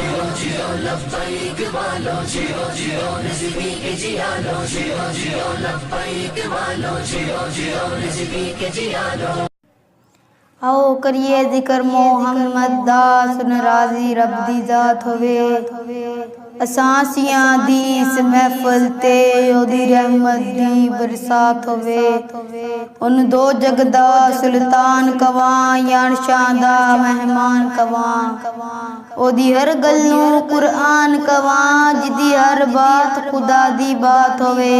जियो जियो लब्बैक वालो जियो जियो रिज़वी के जिया लो जियो जियो लब्बैक वालो जियो जियो रिज़वी के जिया लो। आओ करिए जिक्र मोहम्मद दा सुन राजी रब दी जात होवे असांसियां दी इस महफिल ते ओदी रहमत दी बरसात होवे उन दो जगदा सुल्तान कवां यान शादा मेहमान कवां ओदी हर गल नूं कुरान कवां जिदी हर बात खुदा दी बात होवे।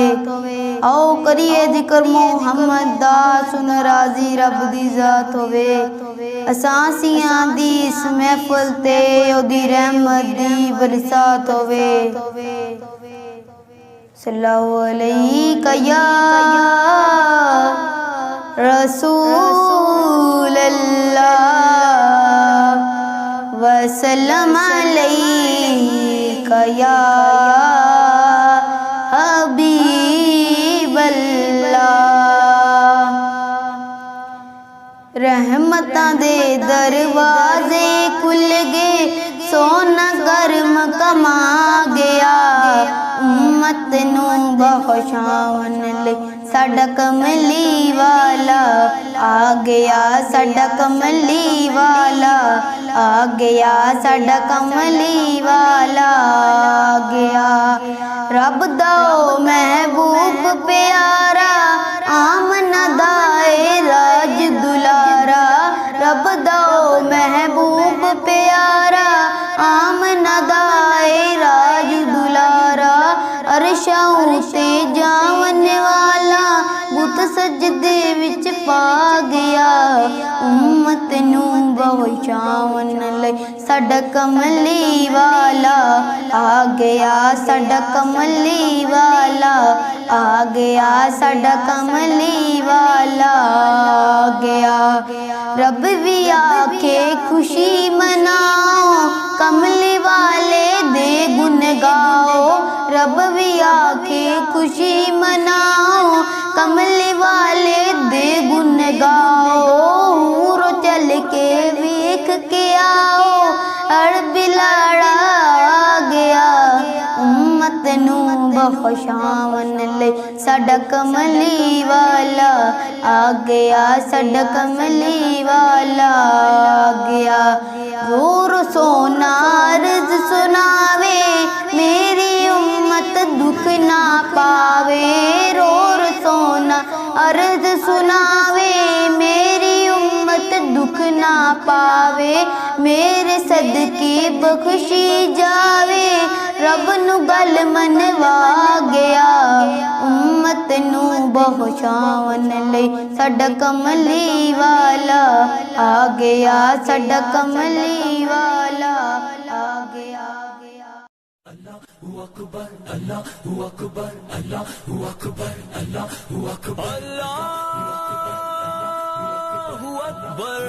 आओ करिए जिक्र मोहम्मद दा सुन राजी रब दी जात होवे असांसियां दी इस महफिल ते ओदी रहमत दी बरसात होवे। सल्लल्लाहु अलैहि या रसूल अल्लाह वसल्लम अलैका या हबीब अल्लाह। रहमतां दे दरवाजे खुल गए सोना गर्म कमा गया उम्मत नूं बख्शावन लई साडा कमली वाला आ गया साडा कमली वाला आ गया साडा कमली वाला आ गया। रब दा महबूब प्यारा आमना दाए राज दुलारा रब दा महबूब प्यारा आमना दाए राज दुलारा अरशां ते जावन वाला बुत सजदे विच पा गया उम्मत नूं बख्शावन लई साडा कमली वाला आ गया साडा कमली वाला आ गया साडा कमली वाला आ गया। रब भी आके खुशी मनाओ कमली वाले दे गुन गाओ रब भी आके खुशी मनाओ कमली वाले दे गुन गाओ हूरो चल के वेख के आओ अरबी लाड़ा आ गया उम्मत नूं बख्शावन लई साडा कमली वाला आ गया साडा कमली वाला आ गया। जोर सोना अर्ज सुनावे मेरी उम्मत दुख ना पावे रोर सोना अर्ज सुनावे मेरी उम्मत दुख ना पावे मेरे सदके बख्शी जावे रब नू गल मनवा गया उम्मत नू बख्शावन लई साडा कमली वाला आ गया साडा कमली वाला आ गया। अल्लाहु अकबर अल्लाहु अकबर अल्लाहु अकबर अल्लाहु अकबर अल्लाहु अकबर।